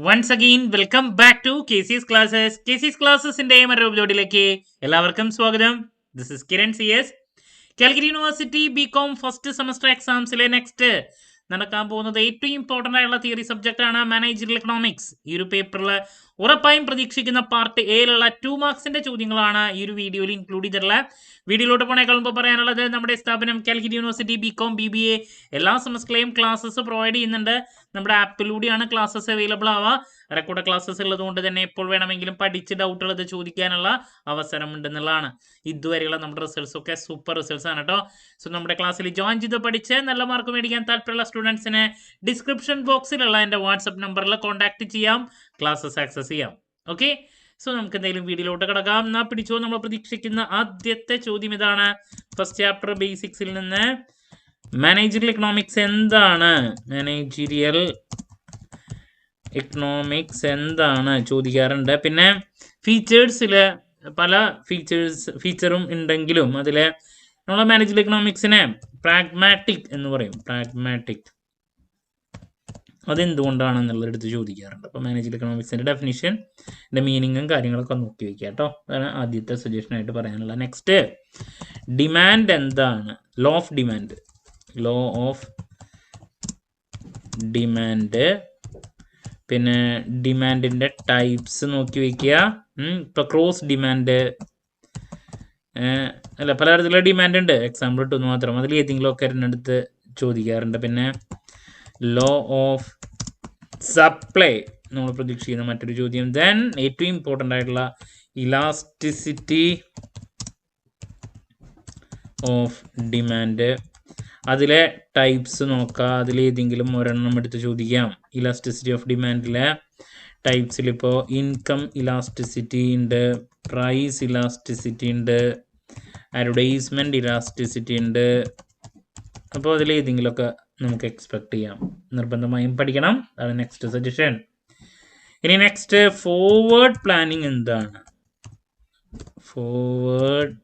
Once again welcome back to KC's classes. KC's ക്ലാസ്സസിന്റെ മറ്റൊരു എപ്പിസോഡിലേക്ക് എല്ലാവർക്കും സ്വാഗതം. This is Kiran CS. Calicut university BCom first semester എക്സാംസിലെ നെക്സ്റ്റ് നടക്കാൻ പോകുന്നത് ഏറ്റവും ഇമ്പോർട്ടൻ്റ് ആയിട്ടുള്ള തിയറി സബ്ജക്റ്റ് ആണ് മാനേജറിയൽ എക്കണോമിക്സ്. ഈ ഒരു പേപ്പറിൽ ഉറപ്പായും പ്രതീക്ഷിക്കുന്ന പാർട്ട് എയിലുള്ള 2 മാർക്സിന്റെ ചോദ്യങ്ങളാണ് ഈ ഒരു വീഡിയോയിൽ ഇൻക്ലൂഡ് ചെയ്തിട്ടുള്ളത്. വീഡിയോയിലോട്ട് പോണേക്കാൾ മുമ്പ് പറയാനുള്ളത്, നമ്മുടെ സ്ഥാപനം കാലിക്കറ്റ് യൂണിവേഴ്സിറ്റി BCom BBA എല്ലാ സെമസ്റ്ററിലെയും ക്ലാസ്സസ് പ്രൊവൈഡ് ചെയ്യുന്നുണ്ട്. നമ്മുടെ ആപ്പിലൂടെയാണ് ക്ലാസ്സസ് അവൈലബിൾ ആവുക. റെക്കോർഡ് ക്ലാസ്സസ് ഉള്ളത് കൊണ്ട് തന്നെ എപ്പോൾ വേണമെങ്കിലും പഠിച്ച് ഡൗട്ടുള്ളത് ചോദിക്കാനുള്ള അവസരം ഉണ്ടെന്നുള്ളതാണ്. ഇതുവരെയുള്ള നമ്മുടെ റിസൾട്ട്സ് ഒക്കെ സൂപ്പർ റിസൾട്ട്സ് ആണ് കേട്ടോ. സോ നമ്മുടെ ക്ലാസ്സിൽ ജോയിൻ ചെയ്ത് പഠിച്ച് നല്ല മാർക്ക് മേടിക്കാൻ താല്പര്യമുള്ള സ്റ്റുഡൻസിന് ഡിസ്ക്രിപ്ഷൻ ബോക്സിലുള്ള എൻ്റെ വാട്സപ്പ് നമ്പറിൽ കോൺടാക്ട് ചെയ്യാം, ക്ലാസ്സസ് ആക്സസ് ചെയ്യാം. ഓക്കെ, സോ നമുക്ക് എന്തെങ്കിലും വീഡിയോയിലോട്ട് കിടക്കാം. എന്നാ പിടിച്ചോ. നമ്മൾ പ്രതീക്ഷിക്കുന്ന ആദ്യത്തെ ചോദ്യം ഇതാണ്. ഫസ്റ്റ് ചാപ്റ്റർ ബേസിക്സിൽ നിന്ന് മാനേജറിയൽ എക്കണോമിക്സ് എന്താണ്, മാനേജറിയൽ എക്കണോമിക്സ് എന്താണ് ചോദിക്കാറുണ്ട്. പിന്നെ ഫീച്ചേഴ്സിൽ പല ഫീച്ചറും ഉണ്ടെങ്കിലും അതിൽ നമ്മൾ മാനേജറിയൽ എക്കണോമിക്സിനെ പ്രാഗ്മാറ്റിക് എന്ന് പറയും. പ്രാഗ്മാറ്റിക് അതെന്തുകൊണ്ടാണെന്നുള്ളത് എടുത്ത് ചോദിക്കാറുണ്ട്. അപ്പോൾ മാനേജറിയൽ എക്കണോമിക്സിൻ്റെ ഡെഫിനിഷൻ്റെ മീനിങ്ങും കാര്യങ്ങളൊക്കെ നോക്കി വയ്ക്കുക കേട്ടോ. അതാണ് ആദ്യത്തെ സജഷനായിട്ട് പറയാനുള്ള. നെക്സ്റ്റ്, ഡിമാൻഡ് എന്താണ്, law of demand. Law of demand, പിന്നെ ഡിമാൻഡിൻ്റെ ടൈപ്സ് നോക്കി വയ്ക്കുക. ഇപ്പോൾ ക്രോസ് ഡിമാൻഡ് അല്ല, പലതരത്തിലുള്ള ഡിമാൻഡ് ഉണ്ട്. എക്സാമ്പിൾ ഇട്ടൊന്ന് മാത്രം, അതിൽ ഏതെങ്കിലുമൊക്കെ എടുത്ത് ചോദിക്കാറുണ്ട്. പിന്നെ ലോ ഓഫ് സപ്ലൈ നമ്മൾ പ്രതീക്ഷിക്കുന്ന മറ്റൊരു ചോദ്യം. ദെൻ ഏറ്റവും ഇമ്പോർട്ടൻ്റ് ആയിട്ടുള്ള ഇലാസ്റ്റിസിറ്റി ഓഫ് ഡിമാൻഡ്. അതിലെ ടൈപ്സ് നോക്കുക, അതിലേതെങ്കിലും ഒരെണ്ണം എടുത്ത് ചോദിക്കാം. ഇലാസ്റ്റിസിറ്റി ഓഫ് ഡിമാൻഡിലെ ടൈപ്സിൽ ഇപ്പോൾ ഇൻകം ഇലാസ്റ്റിസിറ്റി ഉണ്ട്, പ്രൈസ് ഇലാസ്റ്റിസിറ്റി ഉണ്ട്, അഡ്വർടൈസ്മെൻറ്റ് ഇലാസ്റ്റിസിറ്റി ഉണ്ട്. അപ്പോൾ അതിലേതെങ്കിലുമൊക്കെ നമുക്ക് എക്സ്പെക്ട് ചെയ്യാം. നിർബന്ധമായും പഠിക്കണം. അതാണ് നെക്സ്റ്റ് സജഷൻ. ഇനി നെക്സ്റ്റ്, ഫോർവേഡ് പ്ലാനിങ് എന്താണ്. ഫോർവേഡ്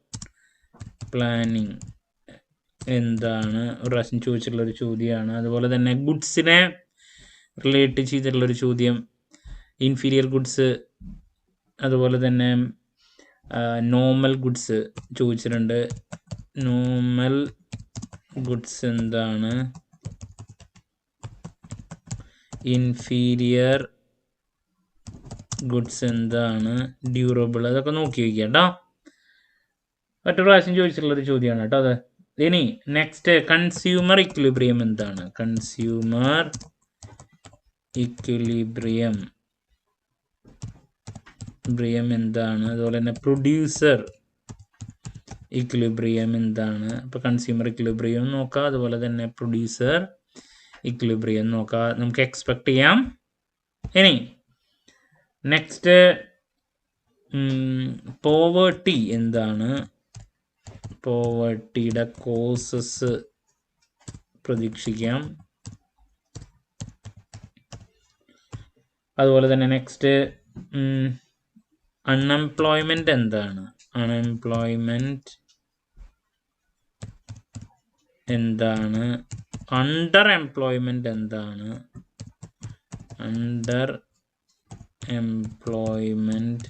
പ്ലാനിങ് എന്താണ് ഒരു പ്രാവശ്യം ചോദിച്ചിട്ടുള്ളൊരു ചോദ്യമാണ്. അതുപോലെ തന്നെ ഗുഡ്സിനെ റിലേറ്റ് ചെയ്തിട്ടുള്ളൊരു ചോദ്യം, ഇൻഫീരിയർ ഗുഡ്സ്, അതുപോലെ തന്നെ നോർമൽ ഗുഡ്സ് ചോദിച്ചിട്ടുണ്ട്. നോർമൽ ഗുഡ്സ് എന്താണ്, ഇൻഫീരിയർ ഗുഡ്സ് എന്താണ്, ഡ്യൂറബിൾ, അതൊക്കെ നോക്കി വയ്ക്കുക കേട്ടോ. മറ്റൊരു പ്രാവശ്യം ചോദിച്ചിട്ടുള്ളൊരു ചോദ്യമാണ് കേട്ടോ അത്. ഇനി നെക്സ്റ്റ്, കൺസ്യൂമർ ഇക്വിലിബ്രിയം എന്താണ്. കൺസ്യൂമർ ഇക്വിലിബ്രിയം എന്താണ്. അതുപോലെ തന്നെ പ്രൊഡ്യൂസർ ഇക്വിലിബ്രിയം എന്താണ്. ഇപ്പോൾ കൺസ്യൂമർ ഇക്വിലിബ്രിയം നോക്കാം, അതുപോലെ തന്നെ പ്രൊഡ്യൂസർ ഇക്വിലിബ്രിയം നോക്കാം, നമുക്ക് എക്സ്പെക്ട് ചെയ്യാം. ഇനി നെക്സ്റ്റ്, പോവേർട്ടി എന്താണ്. പോവേർട്ടിയുടെ കോസസ് പ്രതീക്ഷിക്കാം. അതുപോലെ തന്നെ നെക്സ്റ്റ്, അൺഎംപ്ലോയ്മെൻറ്റ് എന്താണ്. അൺഎംപ്ലോയ്മെൻറ്റ് എന്താണ്. അണ്ടർ എംപ്ലോയ്മെൻറ്റ് എന്താണ്. അണ്ടർ എംപ്ലോയ്മെൻറ്റ്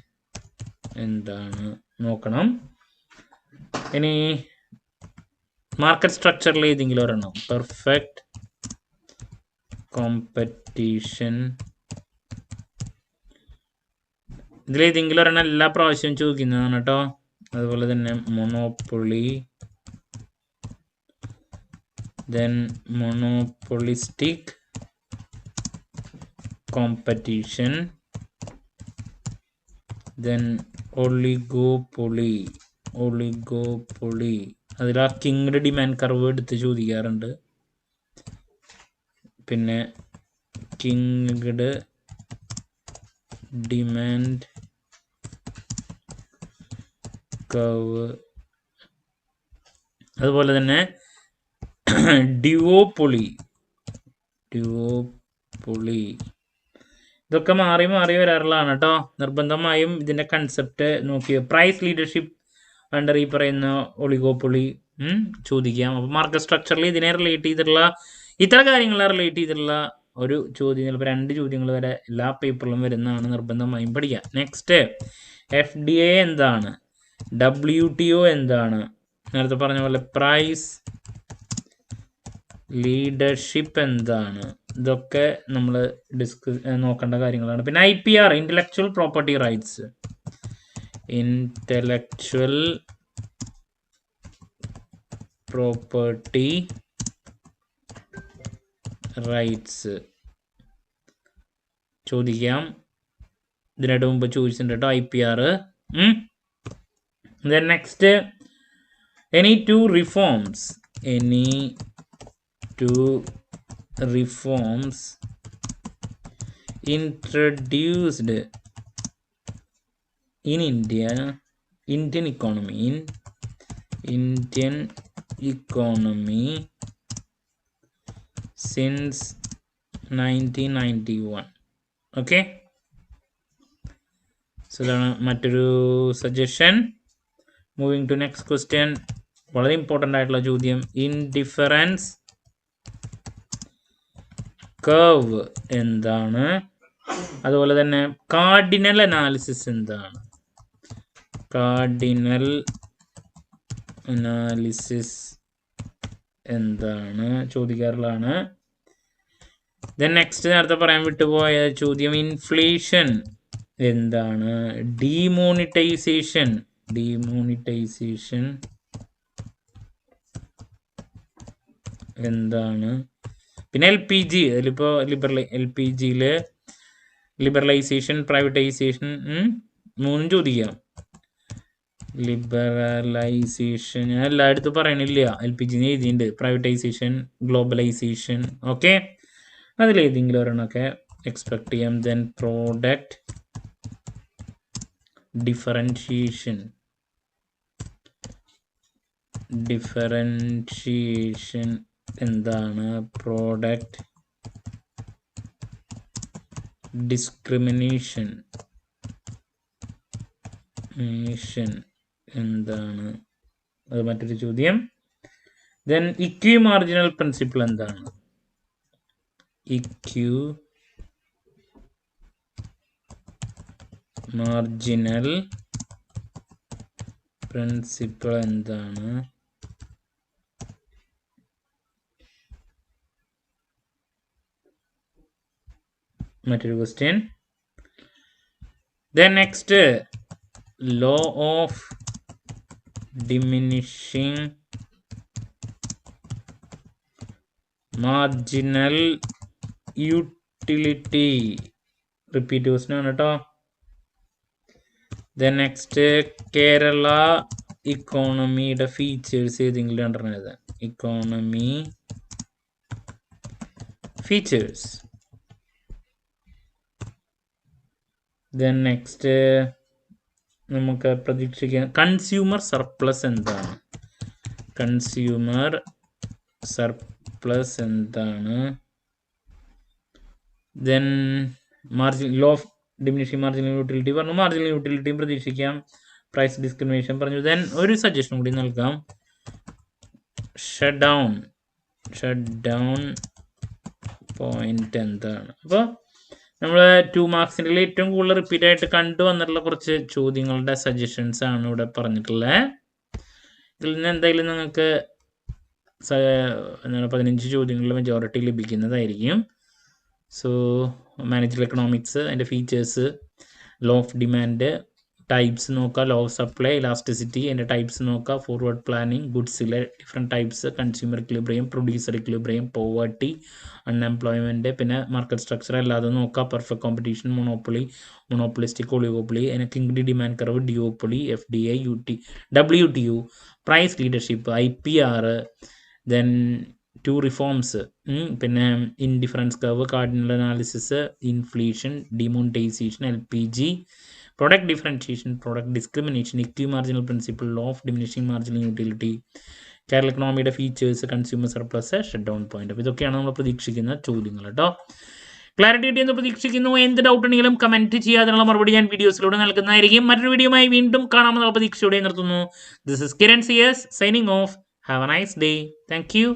എന്താണ് നോക്കണം. ഇനി മാർക്കറ്റ് സ്ട്രക്ചറിൽ ഏതെങ്കിലും ഒരെണ്ണം, പെർഫെക്റ്റ് കോമ്പറ്റീഷൻ, ഇതിലേതെങ്കിലും ഒരെണ്ണം എല്ലാ പ്രാവശ്യവും ചോദിക്കുന്നതാണ് കേട്ടോ. അതുപോലെ തന്നെ monopoly, then monopolistic competition, then oligopoly. അതിൽ ആ കിങ്ഡ് ഡിമാൻഡ് കർവ് എടുത്ത് ചോദിക്കാറുണ്ട്. പിന്നെ കിങ്ഡ് ഡിമാൻഡ് കർവ്, അതുപോലെ തന്നെ ഡ്യുവോപ്പൊളി. ഇതൊക്കെ മാറി വരാറുള്ളതാണ് കേട്ടോ. നിർബന്ധമായും ഇതിൻ്റെ കൺസെപ്റ്റ് നോക്കി. പ്രൈസ് ലീഡർഷിപ്പ് അണ്ടർ ഈ പറയുന്ന ഒളിഗോപ്പൊളി ചോദിക്കാം. അപ്പോൾ മാർക്കറ്റ് സ്ട്രക്ചറിൽ ഇതിനെ റിലേറ്റ് ചെയ്തിട്ടുള്ള ഇത്തരം കാര്യങ്ങളെ റിലേറ്റ് ചെയ്തിട്ടുള്ള ഒരു ചോദ്യം ചിലപ്പോൾ 2 ചോദ്യങ്ങൾ വരെ എല്ലാ പേപ്പറിലും വരുന്നതാണ്, നിർബന്ധമായും പഠിക്കുക. നെക്സ്റ്റ് FDA എന്താണ്, WTO എന്താണ്, നേരത്തെ പറഞ്ഞ പോലെ പ്രൈസ് ലീഡർഷിപ്പ് എന്താണ്, ഇതൊക്കെ നമ്മൾ നോക്കേണ്ട കാര്യങ്ങളാണ്. പിന്നെ IPR intellectual property rights, intellectual property rights ചോദിക്കാം. ഇതിനായിട്ട് മുമ്പ് ചോദിച്ചിട്ടുണ്ട് കേട്ടോ IPR. Then next, any two reforms introduced in Indian economy since 1991. Okay, so ഇതാണ് മറ്റൊരു suggestion. Moving to next question, വളരെ ഇമ്പോർട്ടൻ്റ് ആയിട്ടുള്ള ചോദ്യം. ഇൻഡിഫറൻസ് കർവ് എന്താണ്, അതുപോലെ തന്നെ കാർഡിനൽ അനാലിസിസ് എന്താണ്, കാർഡിനൽ അനാലിസിസ് എന്താണ് ചോദിക്കാറുള്ളതാണ്. ദെൻ നെക്സ്റ്റ് നേരത്തെ പറയാൻ വിട്ടുപോയ ചോദ്യം, ഇൻഫ്ലേഷൻ എന്താണ്, ഡിമോണിറ്റൈസേഷൻ എന്താണ്, പിന്നെ LPG അതിലിപ്പോൾ LPGയിൽ ലിബറലൈസേഷൻ, പ്രൈവറ്റൈസേഷൻ 3 ചോദിക്കാം. ലിബറലൈസേഷൻ ഞാൻ എല്ലായിടത്തും പറയണില്ല, LPG എഴുതിയിട്ടുണ്ട്. പ്രൈവറ്റൈസേഷൻ, ഗ്ലോബലൈസേഷൻ, ഓക്കെ, അതിലേതെങ്കിലും ഒരെണ്ണമൊക്കെ എക്സ്പെക്ട് ചെയ്യാം. ദെൻ പ്രോഡക്റ്റ് ഡിഫറൻഷിയേഷൻ എന്താണ്, പ്രോഡക്റ്റ് ഡിസ്ക്രിമിനേഷൻ എന്താണ്, അത് മറ്റൊരു ചോദ്യം. ദെൻ ഇക്വി മാർജിനൽ പ്രിൻസിപ്പിൾ എന്താണ്, മാർജിനൽ പ്രിൻസിപ്പിൾ എന്താണ്, മറ്റൊരു question. Then next, law of diminishing marginal utility, repeat question ആണ് കേട്ടോ. ദെൻ നെക്സ്റ്റ്, കേരള ഇക്കോണമിയുടെ ഫീച്ചേഴ്സ് ഏതെങ്കിലും രണ്ടെണ്ണം. Economy features. ദെൻ നെക്സ്റ്റ് നമുക്ക് പ്രതീക്ഷിക്കാം, കൺസ്യൂമർ സർപ്ലസ് എന്താണ്, then law of diminishing marginal utility പറഞ്ഞു, മാർജിനൽ യൂട്ടിലിറ്റിയും പ്രതീക്ഷിക്കാം. പ്രൈസ് ഡിസ്ക്രിമിനേഷൻ പറഞ്ഞു. ദെൻ ഒരു സജഷൻ കൂടി നൽകാം, ഷട്ട് ഡൗൺ പോയിന്റ് എന്താണ്. അപ്പോൾ നമ്മൾ 2 മാർക്സിൻ്റെ ഏറ്റവും കൂടുതൽ റിപ്പീറ്റ് ആയിട്ട് കണ്ടുവന്നിട്ടുള്ള കുറച്ച് ചോദ്യങ്ങളുടെ സജഷൻസ് ആണ് ഇവിടെ പറഞ്ഞിട്ടുള്ളത്. ഇതിൽ നിന്ന് എന്തായാലും നിങ്ങൾക്ക് 15 ചോദ്യങ്ങളിൽ മെജോറിറ്റി ലഭിക്കുന്നതായിരിക്കും. സോ മാനേജറൽ എക്കണോമിക്സ്, അതിൻ്റെ features, law of demand, types നോക്കുക, ലോ ഓഫ് സപ്ലൈ, ഇലാസ്റ്റിസിറ്റി, അതിൻ്റെ ടൈപ്സ് നോക്കുക, ഫോർവേഡ് പ്ലാനിങ്, ഗുഡ്സിലെ different types, consumer equilibrium, producer equilibrium, poverty, unemployment, പിന്നെ മാർക്കറ്റ് സ്ട്രക്ചർ അല്ലാതെ നോക്കുക, പെർഫെക്റ്റ് കോമ്പറ്റീഷൻ, മൊണോപ്പൊളിസ്റ്റിക്, ഒളിഗോപ്പൊളി, അതിന് kinked demand curve, duopoly, FDA, WTO, price leadership, IPR, then 2 reforms, പിന്നെ indifference curve, cardinal analysis, inflation, demonetisation, LPG, product differentiation, product discrimination, equity marginal principle, law of diminishing marginal utility, Kerala എക്കണോമിയുടെ features, consumer surplus, shut down point. അപ്പോൾ ഇതൊക്കെയാണ് നമ്മൾ പ്രതീക്ഷിക്കുന്ന ചോദ്യങ്ങൾ കേട്ടോ. Clarity കിട്ടിയെന്ന് പ്രതീക്ഷിക്കുന്നു. എന്ത് ഡൗട്ട് ഉണ്ടെങ്കിലും കമൻറ്റ് ചെയ്യാനുള്ള മറുപടി ഞാൻ വീഡിയോസിലൂടെ നൽകുന്നതായിരിക്കും. മറ്റൊരു വീഡിയോയുമായി വീണ്ടും കാണാമെന്നുള്ള പ്രതീക്ഷയോടെ നിർത്തുന്നു. This is Kiran CS signing off. Have a nice day. Thank U.